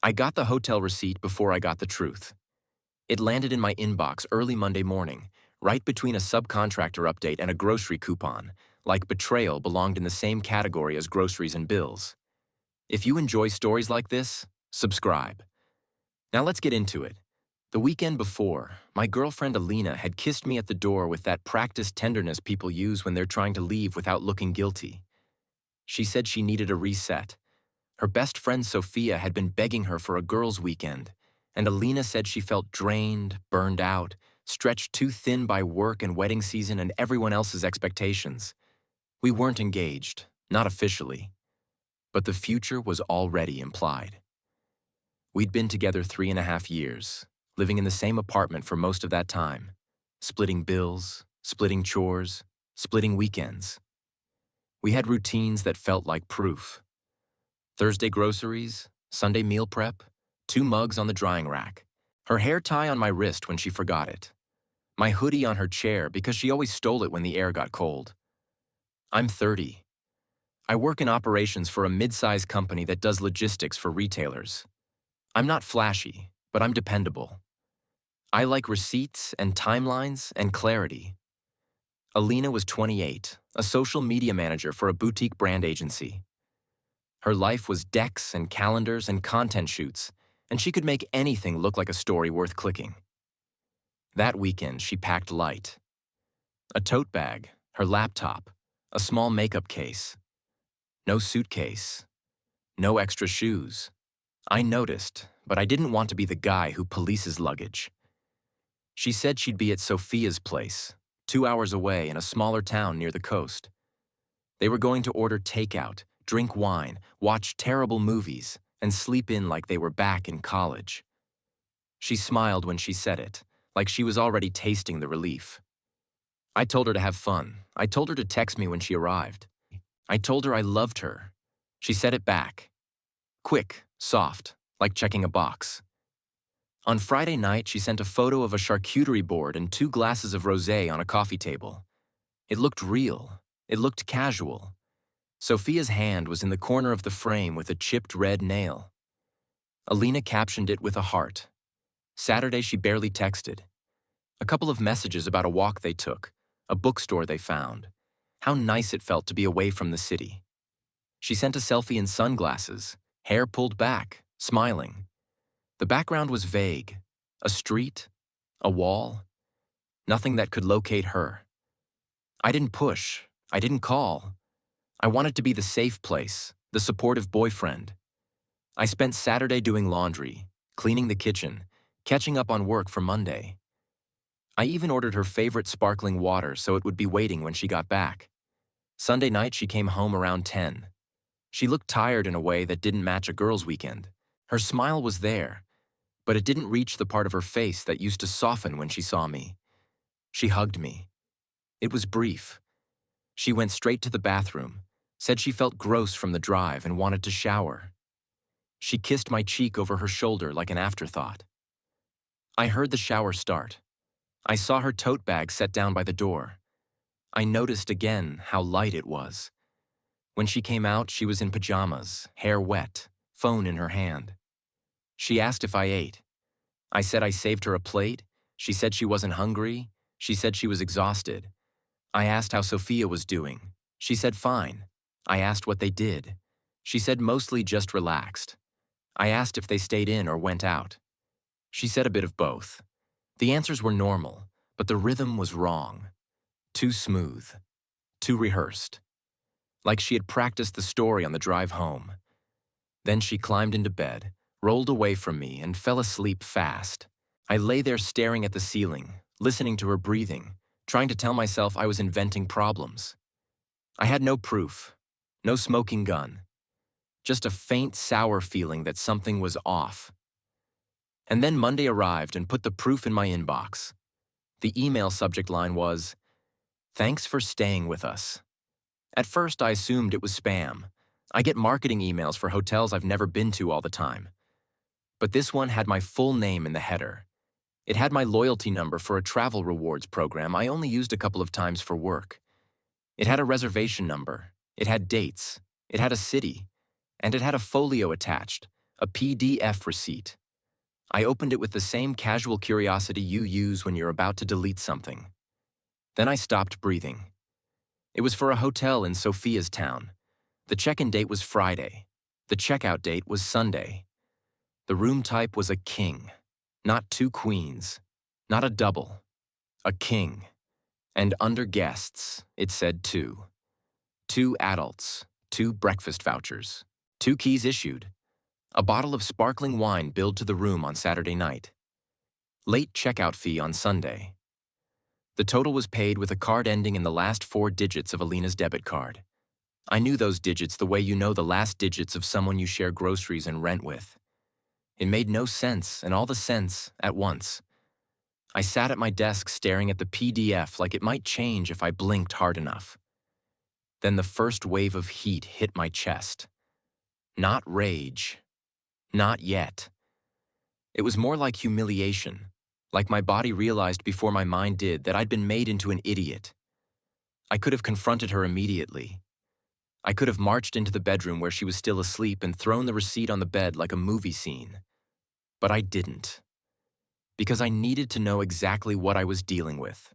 I got the hotel receipt before I got the truth. It landed in my inbox early Monday morning, right between a subcontractor update and a grocery coupon, like betrayal belonged in the same category as groceries and bills. If you enjoy stories like this, subscribe. Now let's get into it. The weekend before, my girlfriend Alina had kissed me at the door with that practiced tenderness people use when they're trying to leave without looking guilty. She said she needed a reset. Her best friend Sophia had been begging her for a girls' weekend, and Alina said she felt drained, burned out, stretched too thin by work and wedding season and everyone else's expectations. We weren't engaged, not officially, but the future was already implied. We'd been together 3.5 years, living in the same apartment for most of that time, splitting bills, splitting chores, splitting weekends. We had routines that felt like proof. Thursday groceries, Sunday meal prep, 2 mugs on the drying rack, her hair tie on my wrist when she forgot it, my hoodie on her chair because she always stole it when the air got cold. I'm 30. I work in operations for a mid-sized company that does logistics for retailers. I'm not flashy, but I'm dependable. I like receipts and timelines and clarity. Alina was 28, a social media manager for a boutique brand agency. Her life was decks and calendars and content shoots, and she could make anything look like a story worth clicking. That weekend, she packed light. A tote bag, her laptop, a small makeup case. No suitcase. No extra shoes. I noticed, but I didn't want to be the guy who polices luggage. She said she'd be at Sophia's place, 2 hours away in a smaller town near the coast. They were going to order takeout, drink wine, watch terrible movies, and sleep in like they were back in college. She smiled when she said it, like she was already tasting the relief. I told her to have fun. I told her to text me when she arrived. I told her I loved her. She said it back. Quick, soft, like checking a box. On Friday night, she sent a photo of a charcuterie board and 2 glasses of rosé on a coffee table. It looked real. It looked casual. Sophia's hand was in the corner of the frame with a chipped red nail. Alina captioned it with a heart. Saturday, she barely texted. A couple of messages about a walk they took, a bookstore they found, how nice it felt to be away from the city. She sent a selfie in sunglasses, hair pulled back, smiling. The background was vague. A street, a wall, nothing that could locate her. I didn't push. I didn't call. I wanted to be the safe place, the supportive boyfriend. I spent Saturday doing laundry, cleaning the kitchen, catching up on work for Monday. I even ordered her favorite sparkling water so it would be waiting when she got back. Sunday night, she came home around 10. She looked tired in a way that didn't match a girl's weekend. Her smile was there, but it didn't reach the part of her face that used to soften when she saw me. She hugged me. It was brief. She went straight to the bathroom, said she felt gross from the drive and wanted to shower. She kissed my cheek over her shoulder like an afterthought. I heard the shower start. I saw her tote bag set down by the door. I noticed again how light it was. When she came out, she was in pajamas, hair wet, phone in her hand. She asked if I ate. I said I saved her a plate. She said she wasn't hungry. She said she was exhausted. I asked how Sophia was doing. She said fine. I asked what they did. She said mostly just relaxed. I asked if they stayed in or went out. She said a bit of both. The answers were normal, but the rhythm was wrong. Too smooth. Too rehearsed. Like she had practiced the story on the drive home. Then she climbed into bed, rolled away from me, and fell asleep fast. I lay there staring at the ceiling, listening to her breathing, trying to tell myself I was inventing problems. I had no proof, no smoking gun, just a faint, sour feeling that something was off. And then Monday arrived and put the proof in my inbox. The email subject line was, "Thanks for staying with us." At first, I assumed it was spam. I get marketing emails for hotels I've never been to all the time. But this one had my full name in the header. It had my loyalty number for a travel rewards program I only used a couple of times for work. It had a reservation number. It had dates. It had a city. And it had a folio attached, A PDF receipt. I opened it with the same casual curiosity you use when you're about to delete something. Then I stopped breathing. It was for a hotel in Sophia's town. The check-in date was Friday. The checkout date was Sunday. The room type was a king, not two queens, not a double, a king. And under guests, it said two. 2 adults, 2 breakfast vouchers, 2 keys issued, a bottle of sparkling wine billed to the room on Saturday night, late checkout fee on Sunday. The total was paid with a card ending in the last 4 digits of Alina's debit card. I knew those digits the way you know the last digits of someone you share groceries and rent with. It made no sense, and all the sense at once. I sat at my desk staring at the PDF like it might change if I blinked hard enough. Then the first wave of heat hit my chest. Not rage. Not yet. It was more like humiliation, like my body realized before my mind did that I'd been made into an idiot. I could have confronted her immediately. I could have marched into the bedroom where she was still asleep and thrown the receipt on the bed like a movie scene. But I didn't. Because I needed to know exactly what I was dealing with.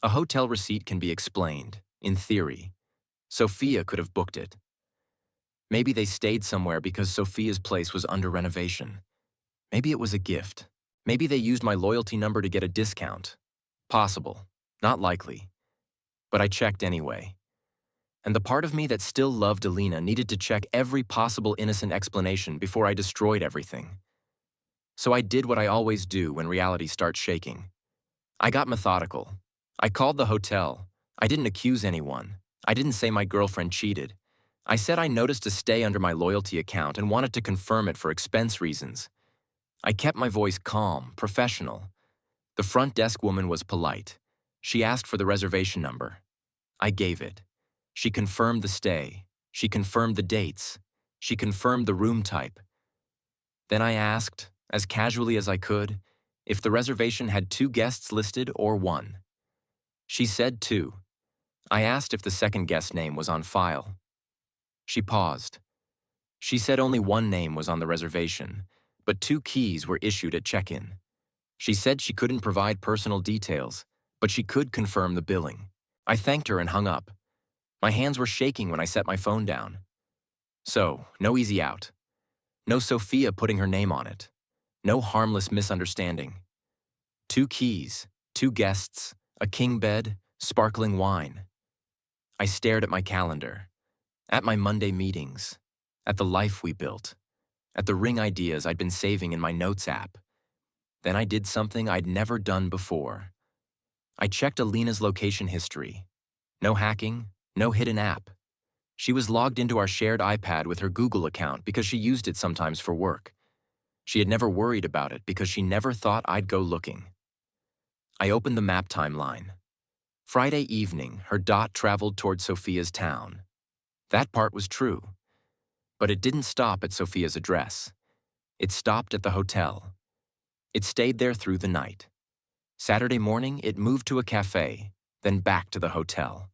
A hotel receipt can be explained, in theory. Sophia could have booked it. Maybe they stayed somewhere because Sophia's place was under renovation. Maybe it was a gift. Maybe they used my loyalty number to get a discount. Possible. Not likely. But I checked anyway. And the part of me that still loved Alina needed to check every possible innocent explanation before I destroyed everything. So I did what I always do when reality starts shaking. I got methodical. I called the hotel. I didn't accuse anyone. I didn't say my girlfriend cheated. I said I noticed a stay under my loyalty account and wanted to confirm it for expense reasons. I kept my voice calm, professional. The front desk woman was polite. She asked for the reservation number. I gave it. She confirmed the stay. She confirmed the dates. She confirmed the room type. Then I asked, as casually as I could, if the reservation had 2 guests listed or 1. She said 2. I asked if the second guest name was on file. She paused. She said only 1 name was on the reservation, but 2 keys were issued at check-in. She said she couldn't provide personal details, but she could confirm the billing. I thanked her and hung up. My hands were shaking when I set my phone down. So, no easy out. No Sophia putting her name on it. No harmless misunderstanding. 2 keys, 2 guests, a king bed, sparkling wine. I stared at my calendar, at my Monday meetings, at the life we built, at the ring ideas I'd been saving in my notes app. Then I did something I'd never done before. I checked Alina's location history. No hacking, no hidden app. She was logged into our shared iPad with her Google account because she used it sometimes for work. She had never worried about it because she never thought I'd go looking. I opened the map timeline. Friday evening, her dot traveled toward Sophia's town. That part was true. But it didn't stop at Sophia's address. It stopped at the hotel. It stayed there through the night. Saturday morning, it moved to a cafe, then back to the hotel.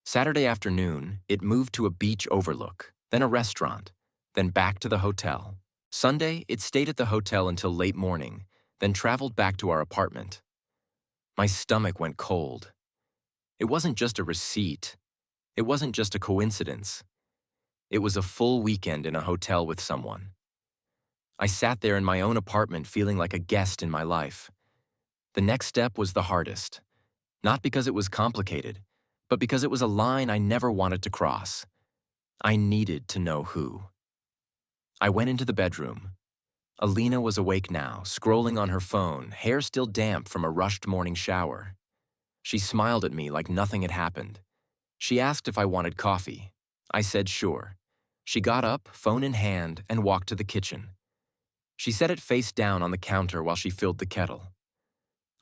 Saturday afternoon, it moved to a beach overlook, then a restaurant, then back to the hotel. Sunday, it stayed at the hotel until late morning, then traveled back to our apartment. My stomach went cold. It wasn't just a receipt. It wasn't just a coincidence. It was a full weekend in a hotel with someone. I sat there in my own apartment feeling like a guest in my life. The next step was the hardest. Not because it was complicated, but because it was a line I never wanted to cross. I needed to know who. I went into the bedroom. Alina was awake now, scrolling on her phone, hair still damp from a rushed morning shower. She smiled at me like nothing had happened. She asked if I wanted coffee. I said sure. She got up, phone in hand, and walked to the kitchen. She set it face down on the counter while she filled the kettle.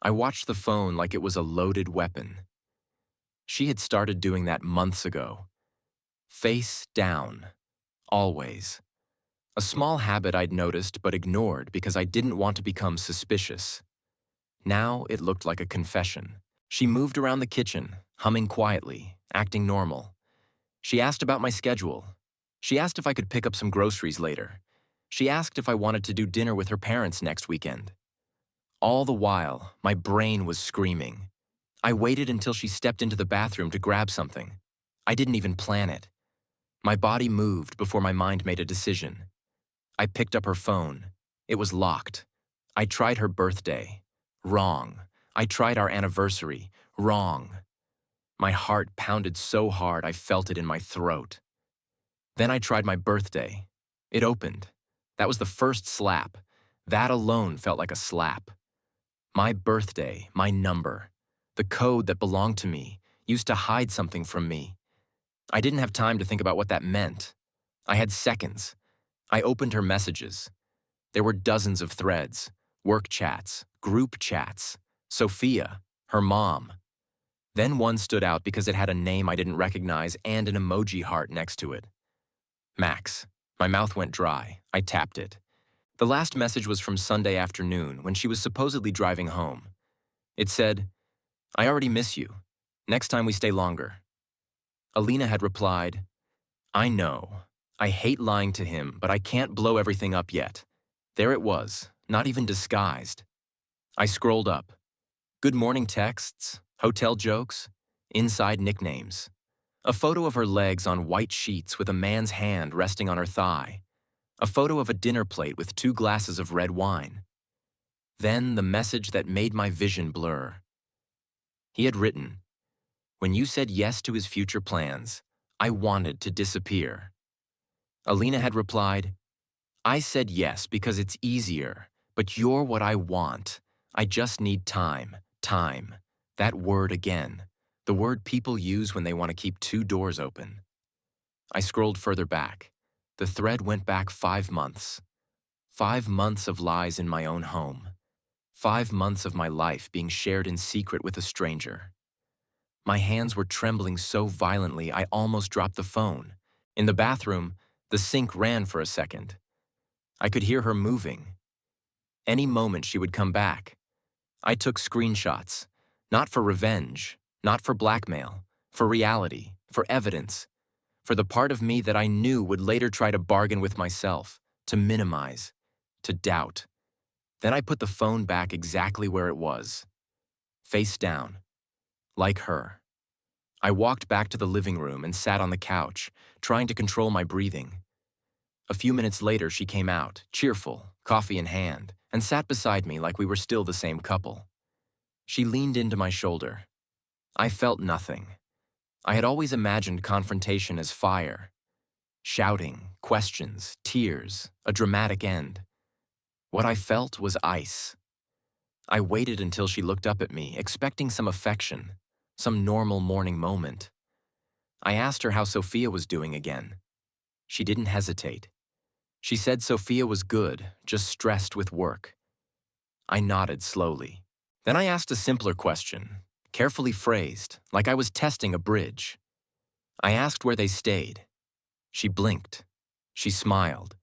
I watched the phone like it was a loaded weapon. She had started doing that months ago. Face down. Always. A small habit I'd noticed but ignored because I didn't want to become suspicious. Now it looked like a confession. She moved around the kitchen, humming quietly, acting normal. She asked about my schedule. She asked if I could pick up some groceries later. She asked if I wanted to do dinner with her parents next weekend. All the while, my brain was screaming. I waited until she stepped into the bathroom to grab something. I didn't even plan it. My body moved before my mind made a decision. I picked up her phone. It was locked. I tried her birthday. Wrong. I tried our anniversary. Wrong. My heart pounded so hard I felt it in my throat. Then I tried my birthday. It opened. That was the first slap. That alone felt like a slap. My birthday, my number, the code that belonged to me, used to hide something from me. I didn't have time to think about what that meant. I had seconds. I opened her messages. There were dozens of threads, work chats, group chats, Sophia, her mom. Then one stood out because it had a name I didn't recognize and an emoji heart next to it. Max. My mouth went dry. I tapped it. The last message was from Sunday afternoon when she was supposedly driving home. It said, "I already miss you. Next time we stay longer." Alina had replied, "I know. I hate lying to him, but I can't blow everything up yet." There it was, not even disguised. I scrolled up. Good morning texts, hotel jokes, inside nicknames. A photo of her legs on white sheets with a man's hand resting on her thigh. A photo of a dinner plate with 2 glasses of red wine. Then the message that made my vision blur. He had written, "When you said yes to his future plans, I wanted to disappear." Alina had replied, "I said yes because it's easier, but you're what I want. I just need time, time." That word again, the word people use when they want to keep 2 doors open. I scrolled further back. The thread went back 5 months. 5 months of lies in my own home. 5 months of my life being shared in secret with a stranger. My hands were trembling so violently I almost dropped the phone. In the bathroom, the sink ran for a second. I could hear her moving. Any moment she would come back. I took screenshots, not for revenge, not for blackmail, for reality, for evidence, for the part of me that I knew would later try to bargain with myself, to minimize, to doubt. Then I put the phone back exactly where it was, face down, like her. I walked back to the living room and sat on the couch, trying to control my breathing. A few minutes later, she came out, cheerful, coffee in hand, and sat beside me like we were still the same couple. She leaned into my shoulder. I felt nothing. I had always imagined confrontation as fire. Shouting, questions, tears, a dramatic end. What I felt was ice. I waited until she looked up at me, expecting some affection, some normal morning moment. I asked her how Sophia was doing again. She didn't hesitate. She said Sophia was good, just stressed with work. I nodded slowly. Then I asked a simpler question, carefully phrased, like I was testing a bridge. I asked where they stayed. She blinked. She smiled.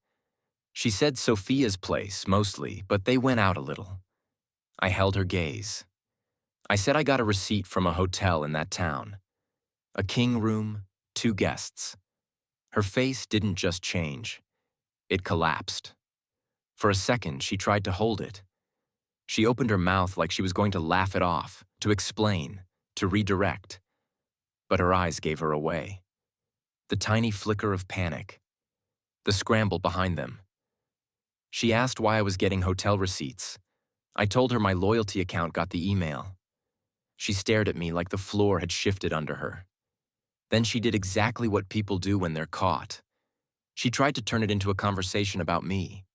She said Sophia's place, mostly, but they went out a little. I held her gaze. I said I got a receipt from a hotel in that town. A king room, 2 guests. Her face didn't just change. It collapsed. For a second, she tried to hold it. She opened her mouth like she was going to laugh it off, to explain, to redirect. But her eyes gave her away. The tiny flicker of panic. The scramble behind them. She asked why I was getting hotel receipts. I told her my loyalty account got the email. She stared at me like the floor had shifted under her. Then she did exactly what people do when they're caught. She tried to turn it into a conversation about me.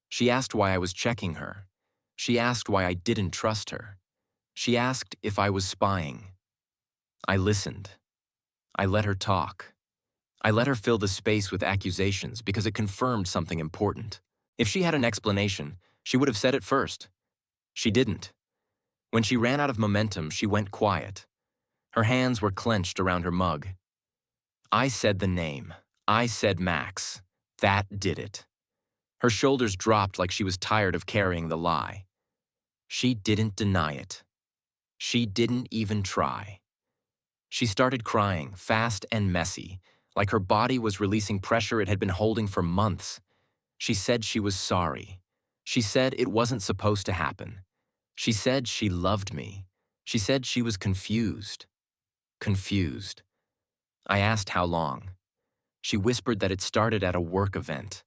She asked why I was checking her. She asked why I didn't trust her. She asked if I was spying. I listened. I let her talk. I let her fill the space with accusations because it confirmed something important. If she had an explanation, she would have said it first. She didn't. When she ran out of momentum, she went quiet. Her hands were clenched around her mug. I said the name. I said Max. That did it. Her shoulders dropped like she was tired of carrying the lie. She didn't deny it. She didn't even try. She started crying, fast and messy, like her body was releasing pressure it had been holding for months. She said she was sorry. She said it wasn't supposed to happen. She said she loved me. She said she was confused. Confused. I asked how long. She whispered that it started at a work event,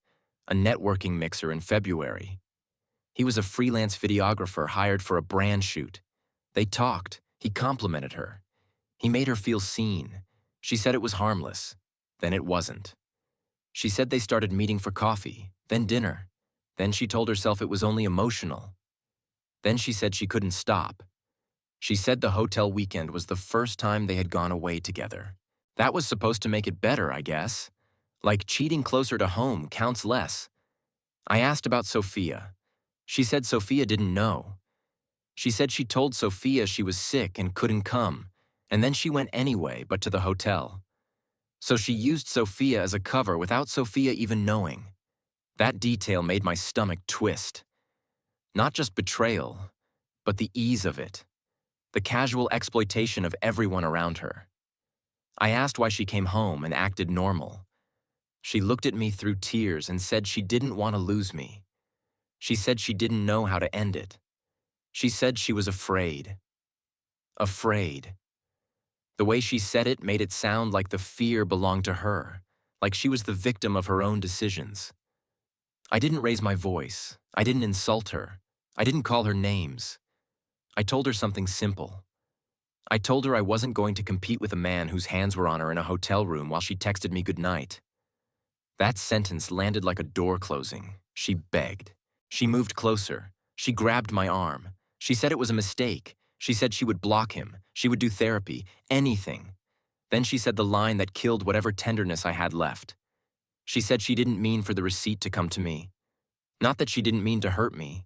a networking mixer in February. He was a freelance videographer hired for a brand shoot. They talked. He complimented her. He made her feel seen. She said it was harmless. Then it wasn't. She said they started meeting for coffee, then dinner. Then she told herself it was only emotional. Then she said she couldn't stop. She said the hotel weekend was the first time they had gone away together. That was supposed to make it better, I guess. Like cheating closer to home counts less. I asked about Sophia. She said Sophia didn't know. She said she told Sophia she was sick and couldn't come, and then she went anyway, but to the hotel. So she used Sophia as a cover without Sophia even knowing. That detail made my stomach twist. Not just betrayal, but the ease of it. The casual exploitation of everyone around her. I asked why she came home and acted normal. She looked at me through tears and said she didn't want to lose me. She said she didn't know how to end it. She said she was afraid. Afraid. The way she said it made it sound like the fear belonged to her, like she was the victim of her own decisions. I didn't raise my voice. I didn't insult her. I didn't call her names. I told her something simple. I told her I wasn't going to compete with a man whose hands were on her in a hotel room while she texted me goodnight. That sentence landed like a door closing. She begged. She moved closer. She grabbed my arm. She said it was a mistake. She said she would block him. She would do therapy. Anything. Then she said the line that killed whatever tenderness I had left. She said she didn't mean for the receipt to come to me. Not that she didn't mean to hurt me.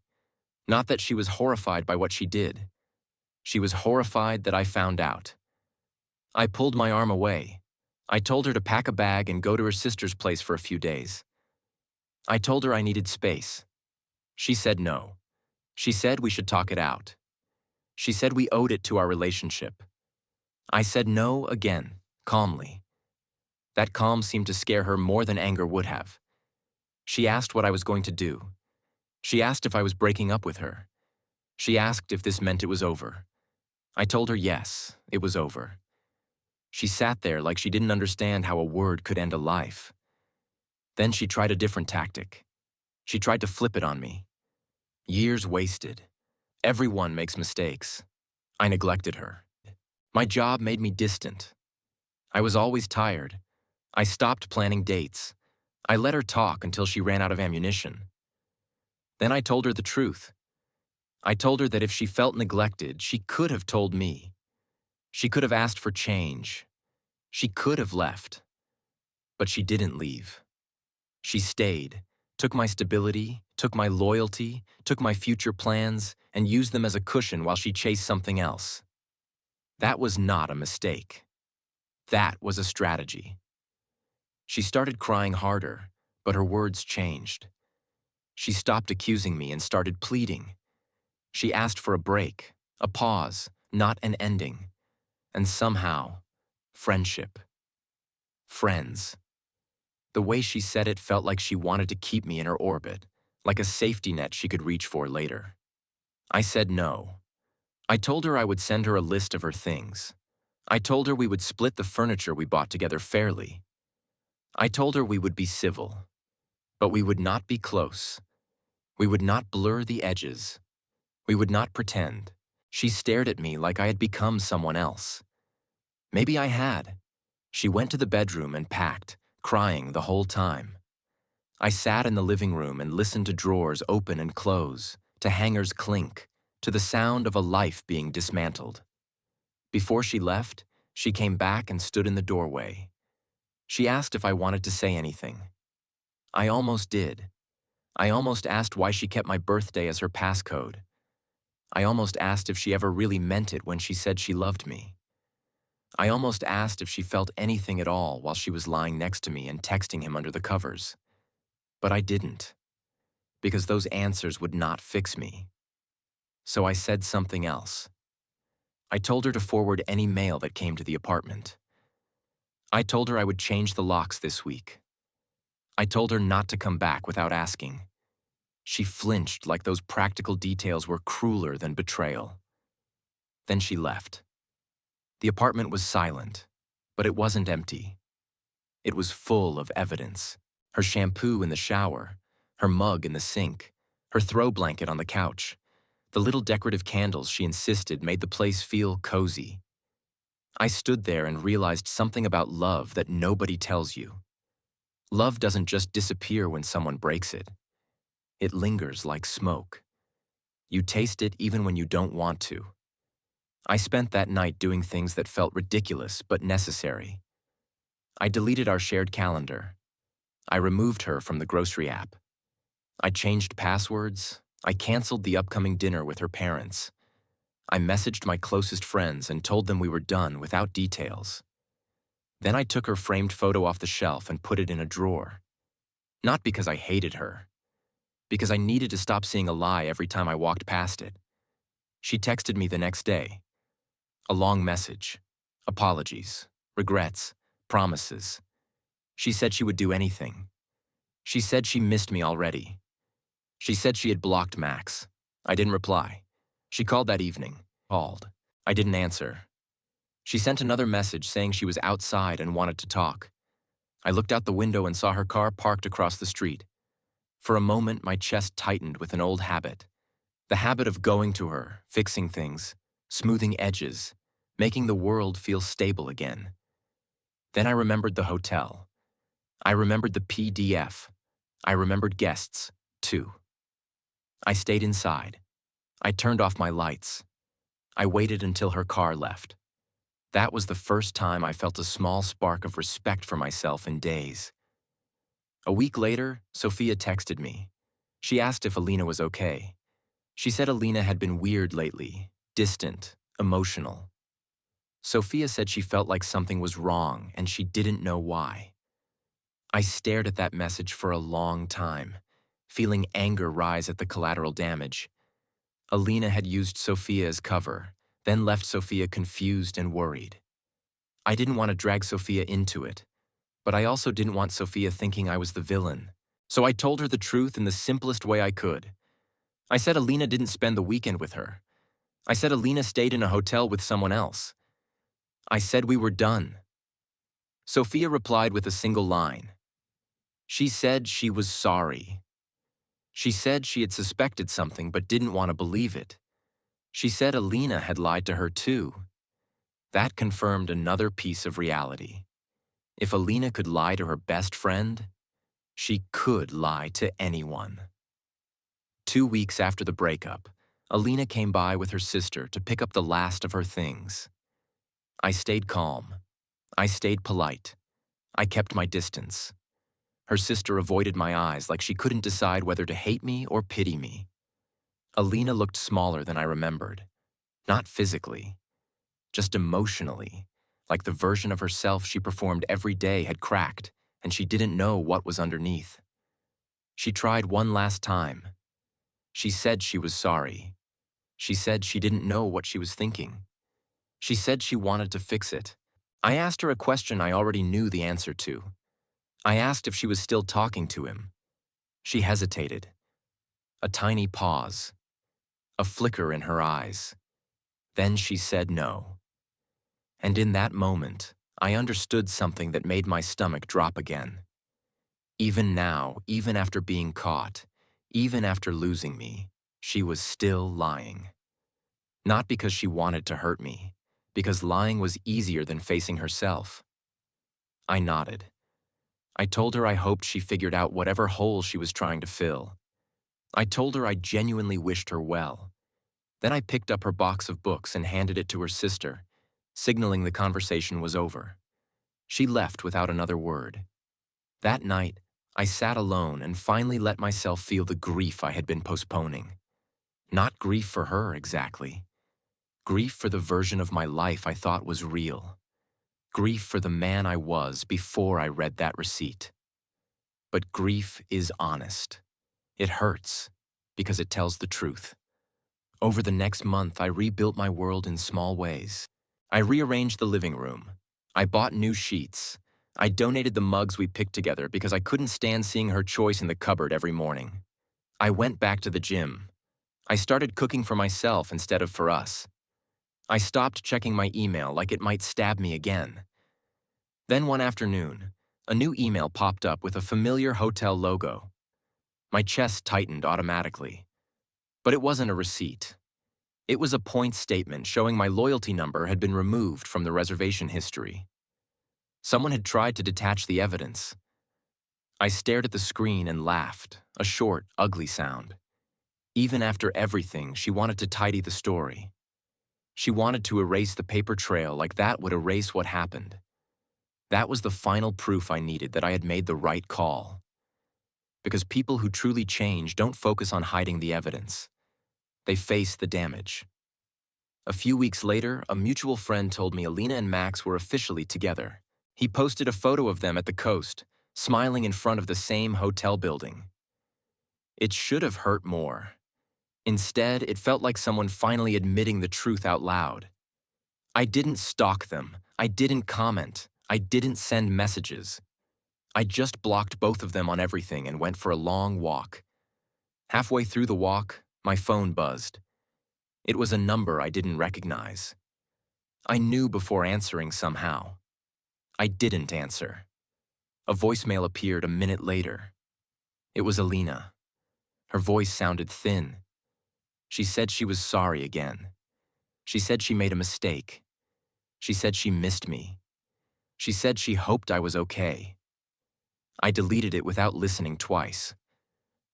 Not that she was horrified by what she did. She was horrified that I found out. I pulled my arm away. I told her to pack a bag and go to her sister's place for a few days. I told her I needed space. She said no. She said we should talk it out. She said we owed it to our relationship. I said no again, calmly. That calm seemed to scare her more than anger would have. She asked what I was going to do. She asked if I was breaking up with her. She asked if this meant it was over. I told her yes, it was over. She sat there like she didn't understand how a word could end a life. Then she tried a different tactic. She tried to flip it on me. Years wasted. Everyone makes mistakes. I neglected her. My job made me distant. I was always tired. I stopped planning dates. I let her talk until she ran out of ammunition. Then I told her the truth. I told her that if she felt neglected, she could have told me. She could have asked for change. She could have left. But she didn't leave. She stayed, took my stability, took my loyalty, took my future plans, and used them as a cushion while she chased something else. That was not a mistake. That was a strategy. She started crying harder, but her words changed. She stopped accusing me and started pleading. She asked for a break, a pause, not an ending. And somehow, friendship. Friends. The way she said it felt like she wanted to keep me in her orbit, like a safety net she could reach for later. I said no. I told her I would send her a list of her things. I told her we would split the furniture we bought together fairly. I told her we would be civil, but we would not be close. We would not blur the edges. We would not pretend. She stared at me like I had become someone else. Maybe I had. She went to the bedroom and packed, crying the whole time. I sat in the living room and listened to drawers open and close, to hangers clink, to the sound of a life being dismantled. Before she left, she came back and stood in the doorway. She asked if I wanted to say anything. I almost did. I almost asked why she kept my birthday as her passcode. I almost asked if she ever really meant it when she said she loved me. I almost asked if she felt anything at all while she was lying next to me and texting him under the covers. But I didn't, because those answers would not fix me. So I said something else. I told her to forward any mail that came to the apartment. I told her I would change the locks this week. I told her not to come back without asking. She flinched like those practical details were crueler than betrayal. Then she left. The apartment was silent, but it wasn't empty. It was full of evidence. Her shampoo in the shower, her mug in the sink, her throw blanket on the couch. The little decorative candles she insisted made the place feel cozy. I stood there and realized something about love that nobody tells you. Love doesn't just disappear when someone breaks it. It lingers like smoke. You taste it even when you don't want to. I spent that night doing things that felt ridiculous but necessary. I deleted our shared calendar. I removed her from the grocery app. I changed passwords. I canceled the upcoming dinner with her parents. I messaged my closest friends and told them we were done without details. Then I took her framed photo off the shelf and put it in a drawer. Not because I hated her, because I needed to stop seeing a lie every time I walked past it. She texted me the next day. A long message. Apologies, regrets, promises. She said she would do anything. She said she missed me already. She said she had blocked Max. I didn't reply. She called that evening. Called. I didn't answer. She sent another message saying she was outside and wanted to talk. I looked out the window and saw her car parked across the street. For a moment, my chest tightened with an old habit. The habit of going to her, fixing things, smoothing edges, making the world feel stable again. Then I remembered the hotel. I remembered the PDF. I remembered guests, too. I stayed inside. I turned off my lights. I waited until her car left. That was the first time I felt a small spark of respect for myself in days. A week later, Sophia texted me. She asked if Alina was okay. She said Alina had been weird lately, distant, emotional. Sophia said she felt like something was wrong and she didn't know why. I stared at that message for a long time, feeling anger rise at the collateral damage. Alina had used Sophia as cover, then left Sophia confused and worried. I didn't want to drag Sophia into it, but I also didn't want Sophia thinking I was the villain. So I told her the truth in the simplest way I could. I said Alina didn't spend the weekend with her. I said Alina stayed in a hotel with someone else. I said we were done. Sophia replied with a single line. She said she was sorry. She said she had suspected something but didn't want to believe it. She said Alina had lied to her too. That confirmed another piece of reality. If Alina could lie to her best friend, she could lie to anyone. 2 weeks after the breakup, Alina came by with her sister to pick up the last of her things. I stayed calm. I stayed polite. I kept my distance. Her sister avoided my eyes like she couldn't decide whether to hate me or pity me. Alina looked smaller than I remembered. Not physically, just emotionally, like the version of herself she performed every day had cracked and she didn't know what was underneath. She tried one last time. She said she was sorry. She said she didn't know what she was thinking. She said she wanted to fix it. I asked her a question I already knew the answer to. I asked if she was still talking to him. She hesitated. A tiny pause. A flicker in her eyes. Then she said no. And in that moment, I understood something that made my stomach drop again. Even now, even after being caught, even after losing me, she was still lying. Not because she wanted to hurt me, because lying was easier than facing herself. I nodded. I told her I hoped she figured out whatever hole she was trying to fill. I told her I genuinely wished her well. Then I picked up her box of books and handed it to her sister, signaling the conversation was over. She left without another word. That night, I sat alone and finally let myself feel the grief I had been postponing. Not grief for her, exactly. Grief for the version of my life I thought was real. Grief for the man I was before I read that receipt. But grief is honest. It hurts, because it tells the truth. Over the next month, I rebuilt my world in small ways. I rearranged the living room. I bought new sheets. I donated the mugs we picked together because I couldn't stand seeing her choice in the cupboard every morning. I went back to the gym. I started cooking for myself instead of for us. I stopped checking my email like it might stab me again. Then one afternoon, a new email popped up with a familiar hotel logo. My chest tightened automatically. But it wasn't a receipt. It was a point statement showing my loyalty number had been removed from the reservation history. Someone had tried to detach the evidence. I stared at the screen and laughed, a short, ugly sound. Even after everything, she wanted to tidy the story. She wanted to erase the paper trail like that would erase what happened. That was the final proof I needed that I had made the right call. Because people who truly change don't focus on hiding the evidence. They face the damage. A few weeks later, a mutual friend told me Alina and Max were officially together. He posted a photo of them at the coast, smiling in front of the same hotel building. It should have hurt more. Instead, it felt like someone finally admitting the truth out loud. I didn't stalk them. I didn't comment. I didn't send messages. I just blocked both of them on everything and went for a long walk. Halfway through the walk, my phone buzzed. It was a number I didn't recognize. I knew before answering somehow. I didn't answer. A voicemail appeared a minute later. It was Alina. Her voice sounded thin. She said she was sorry again. She said she made a mistake. She said she missed me. She said she hoped I was okay. I deleted it without listening twice.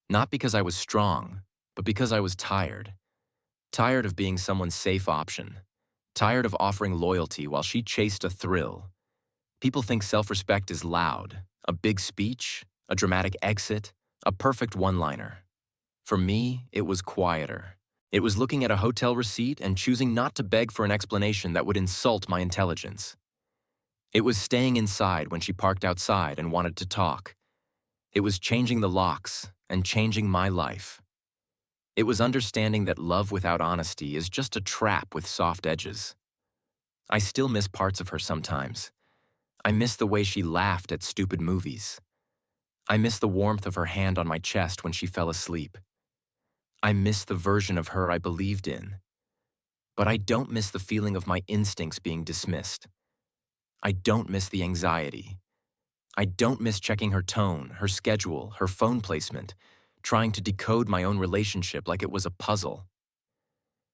Not because I was strong, but because I was tired. Tired of being someone's safe option. Tired of offering loyalty while she chased a thrill. People think self-respect is loud, a big speech, a dramatic exit, a perfect one-liner. For me, it was quieter. It was looking at a hotel receipt and choosing not to beg for an explanation that would insult my intelligence. It was staying inside when she parked outside and wanted to talk. It was changing the locks and changing my life. It was understanding that love without honesty is just a trap with soft edges. I still miss parts of her sometimes. I miss the way she laughed at stupid movies. I miss the warmth of her hand on my chest when she fell asleep. I miss the version of her I believed in. But I don't miss the feeling of my instincts being dismissed. I don't miss the anxiety. I don't miss checking her tone, her schedule, her phone placement, trying to decode my own relationship like it was a puzzle.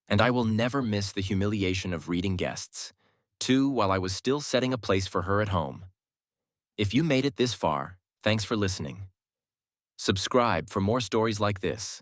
And I will never miss the humiliation of reading guests, two while I was still setting a place for her at home. If you made it this far, thanks for listening. Subscribe for more stories like this.